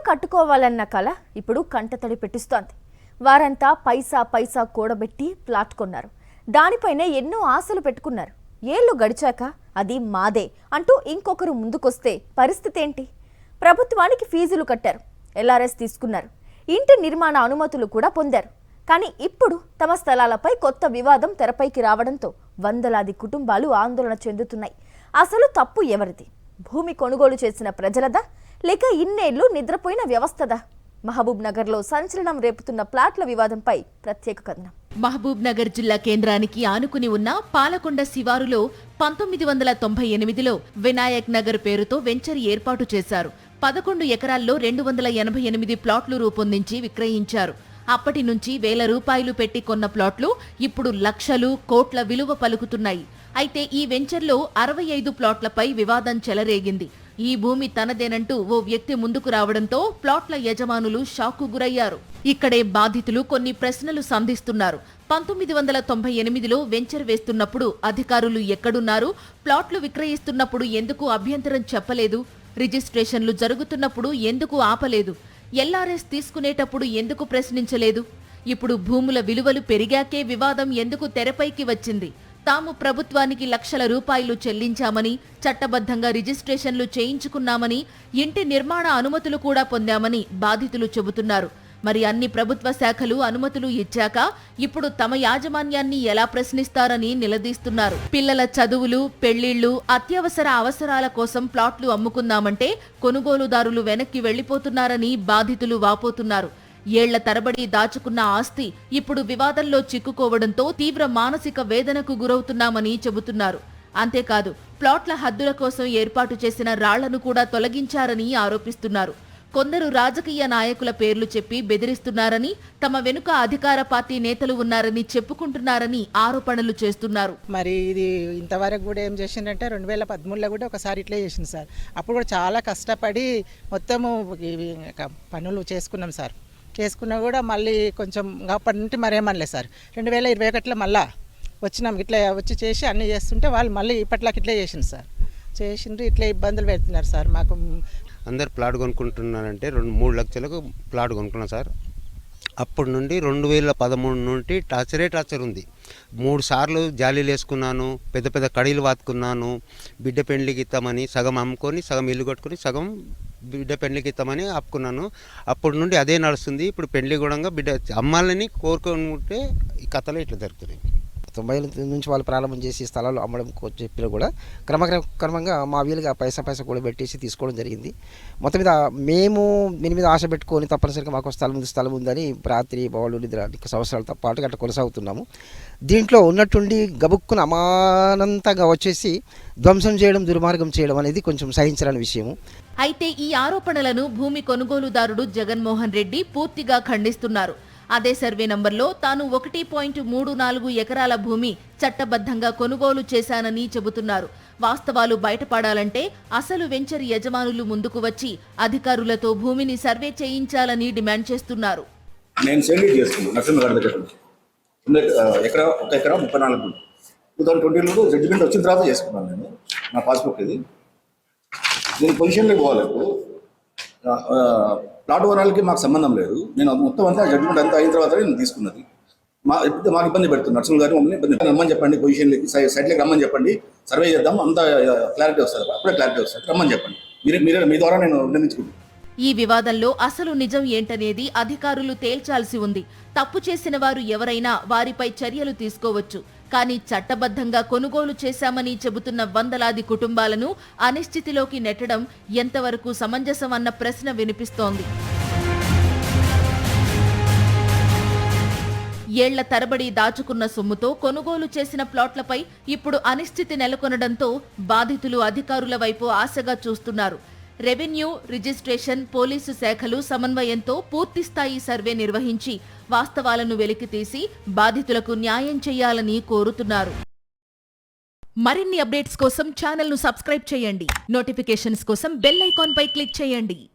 కట్టుకోవాలన్న కల ఇప్పుడు కంటతడి పెట్టిస్తోంది. వారంతా పైసా పైసా కూడబెట్టి ప్లాట్ కొన్నారు. దానిపైనే ఎన్నో ఆశలు పెట్టుకున్నారు. ఏళ్లు గడిచాక అది మాదే అంటూ ఇంకొకరు ముందుకొస్తే పరిస్థితి ఏంటి? ప్రభుత్వానికి ఫీజులు కట్టారు, ఎల్ఆర్ఎస్ తీసుకున్నారు, ఇంటి నిర్మాణ అనుమతులు కూడా పొందారు. కానీ ఇప్పుడు తమ స్థలాలపై కొత్త వివాదం తెరపైకి రావడంతో వందలాది కుటుంబాలు ఆందోళన చెందుతున్నాయి. అసలు తప్పు ఎవరిది? భూమి కొనుగోలు చేసిన ప్రజలదా, లేక ఇన్నేళ్లు నిద్రపోయిన వ్యవస్థదా? మహబూబ్ నగర్ లో సంచలనం రేపుతున్న ప్లాట్ల వివాదంపై ప్రత్యేక కథనం. మహబూబ్ నగర్ జిల్లా కేంద్రానికి ఆనుకుని ఉన్న పాలకొండ శివారులో 1998లో వినాయక్ నగర్ పేరుతో వెంచర్ ఏర్పాటు చేశారు. 11 ఎకరాల్లో 288 ప్లాట్లు రూపొందించి విక్రయించారు. అప్పటి నుంచి వేల రూపాయలు పెట్టి కొన్న ప్లాట్లు ఇప్పుడు లక్షలు, కోట్ల విలువ పలుకుతున్నాయి. అయితే ఈ వెంచర్లో 65 ప్లాట్లపై వివాదం చెలరేగింది. ఈ భూమి తనదేనంటూ ఓ వ్యక్తి ముందుకు రావడంతో ప్లాట్ల యజమానులు షాక్కు గురయ్యారు. ఇక్కడే బాధితులు కొన్ని ప్రశ్నలు సంధిస్తున్నారు. 1998లో వెంచర్ వేస్తున్నప్పుడు అధికారులు ఎక్కడున్నారు? ప్లాట్లు విక్రయిస్తున్నప్పుడు ఎందుకు అభ్యంతరం చెప్పలేదు? రిజిస్ట్రేషన్లు జరుగుతున్నప్పుడు ఎందుకు ఆపలేదు? ఎల్ఆర్ఎస్ తీసుకునేటప్పుడు ఎందుకు ప్రశ్నించలేదు? ఇప్పుడు భూముల విలువలు పెరిగాకే వివాదం ఎందుకు తెరపైకి వచ్చింది? తాము ప్రభుత్వానికి లక్షల రూపాయలు చెల్లించామని, చట్టబద్ధంగా రిజిస్ట్రేషన్లు చేయించుకున్నామని, ఇంటి నిర్మాణ అనుమతులు కూడా పొందామని బాధితులు చెబుతున్నారు. మరి అన్ని ప్రభుత్వ శాఖలు అనుమతులు ఇచ్చాక ఇప్పుడు తమ యాజమాన్యాన్ని ఎలా ప్రశ్నిస్తారని నిలదీస్తున్నారు. పిల్లల చదువులు, పెళ్లిళ్లు, అత్యవసర అవసరాల కోసం ప్లాట్లు అమ్ముకుందామంటే కొనుగోలుదారులు వెనక్కి వెళ్లిపోతున్నారని బాధితులు వాపోతున్నారు. ఏళ్ల తరబడి దాచుకున్న ఆస్తి ఇప్పుడు వివాదంలో చిక్కుకోవడంతో తీవ్ర మానసిక వేదనకు గురవుతున్నామని చెబుతున్నారు. అంతేకాదు, ప్లాట్ల హద్దుల కోసం ఏర్పాటు చేసిన రాళ్లను కూడా తొలగించారని ఆరోపిస్తున్నారు. కొందరు రాజకీయ నాయకుల పేర్లు చెప్పి బెదిరిస్తున్నారని, తమ వెనుక అధికార పార్టీ నేతలు ఉన్నారని చెప్పుకుంటున్నారని ఆరోపణలు చేస్తున్నారు. మరి ఇది ఇంతవరకు కూడా ఏం చేసిందంటే 2013లో కూడా ఒకసారి ఇట్లే చేసింది సార్. అప్పుడు కూడా చాలా కష్టపడి మొత్తము పనులు చేసుకున్నాం సార్. చేసుకున్నా కూడా మళ్ళీ కొంచెం అప్పటి నుండి మరేమనలేదు సార్. 2021లో మళ్ళా వచ్చినాం, ఇట్లా వచ్చి చేసి అన్నీ చేస్తుంటే వాళ్ళు మళ్ళీ ఇప్పట్లాకి ఇట్లే చేసింది సార్. చేసిండ్రు, ఇట్లా ఇబ్బందులు పెడుతున్నారు సార్. మాకు అందరు ప్లాట్ కొనుక్కుంటున్నారంటే 2-3 లక్షలకు ప్లాట్ కొనుక్కున్నాం సార్. అప్పటి నుండి 2013 నుండి టార్చర్ ఉంది. 3 సార్లు జాలీలు వేసుకున్నాను, పెద్ద పెద్ద కడీలు వాతుకున్నాను. బిడ్డ పెండ్లికి ఇస్తామని సగం అమ్ముకొని, సగం ఇల్లు కట్టుకొని, సగం బిడ్డ పెండ్లికి ఇస్తామని ఆపుకున్నాను. అప్పటి నుండి అదే నడుస్తుంది. ఇప్పుడు పెండ్లి కూడా బిడ్డ అమ్మాలని కోరుకుంటే ఈ కథలో ఇట్లా జరుగుతున్నాయి. 90 నుంచి వాళ్ళు ప్రారంభం చేసి స్థలాలు అమ్మడం చెప్పినా కూడా క్రమంగా మా వీలుగా పైసా కూడా పెట్టేసి తీసుకోవడం జరిగింది. మొత్తం మీద మేము దీని మీద ఆశ పెట్టుకొని తప్పనిసరిగా మాకు స్థలం ఉందని రాత్రి బావులు నిద్ర సంవత్సరాలతో పాటు అట్లా కొనసాగుతున్నాము. దీంట్లో ఉన్నట్టుండి గబుక్కున అమానంతంగా వచ్చేసి ధ్వంసం చేయడం, దుర్మార్గం చేయడం అనేది కొంచెం సహించరాని విషయము. అయితే ఈ ఆరోపణలను భూమి కొనుగోలుదారుడు జగన్మోహన్ రెడ్డి పూర్తిగా ఖండిస్తున్నారు. అదే సర్వే నంబర్లో తాను 1.34 ఎకరాల భూమి చట్టబద్ధంగా కొనుగోలు చేశానని చెబుతున్నారు. వాస్తవాలు బయటపడాలంటే అసలు వెంచర్ యజమానులు ముందుకు వచ్చి అధికారులతో భూమిని సర్వే చేయించాలని డిమాండ్ చేస్తున్నారు. నేను సెండ్ చేసుకున్నాను నరసింహగారి దగ్గర ఎకరా 1 ఎకరా 34 2020లో జడ్జిమెంట్ వచ్చిన తర్వాత చేసుకున్నాను. నేను నా పాస్బుక్ ఇది. నేను పొజిషన్లోకి పోవాలి. ఇప్పుడు ప్లాట్ ఓనర్లకి మాకు సంబంధం లేదు. నేను మొత్తం అంతా జడ్జిమెంట్ అంతా అయిన తర్వాత నేను తీసుకున్నది. మాకు ఇబ్బంది పెడుతుంది నరసింహ గారు. మమ్మల్ని ఇబ్బంది రమ్మని చెప్పండి, పొజిషన్లకి సైట్లకి రమ్మని చెప్పండి, సర్వే చేద్దాం, అంతా క్లారిటీ వస్తుంది. అప్పుడే క్లారిటీ వస్తుంది, రమ్మని చెప్పండి. మీ ద్వారా నేను నిర్ణయించుకుంటాను. ఈ వివాదంలో అసలు నిజం ఏంటనేది అధికారులు తేల్చాల్సి ఉంది. తప్పు చేసిన వారు ఎవరైనా వారిపై చర్యలు తీసుకోవచ్చు. కానీ చట్టబద్ధంగా కొనుగోలు చేశామని చెబుతున్న వందలాది కుటుంబాలను అనిశ్చితిలోకి నెట్టడం ఎంతవరకు సమంజసం అన్న ప్రశ్న వినిపిస్తోంది. ఏళ్ల తరబడి దాచుకున్న సొమ్ముతో కొనుగోలు చేసిన ప్లాట్లపై ఇప్పుడు అనిశ్చితి నెలకొనడంతో బాధితులు అధికారుల వైపు ఆశగా చూస్తున్నారు. రెవెన్యూ, రిజిస్ట్రేషన్, పోలీసు శాఖలు సమన్వయంతో పూర్తిస్థాయి సర్వే నిర్వహించి వాస్తవాలను వెలికితీసి బాధితులకు న్యాయం చేయాలని కోరుతున్నారు. మరిన్ని అప్డేట్స్ కోసం ఛానల్ను సబ్స్క్రైబ్ చేయండి. నోటిఫికేషన్స్ కోసం బెల్ ఐకాన్ పై క్లిక్ చేయండి.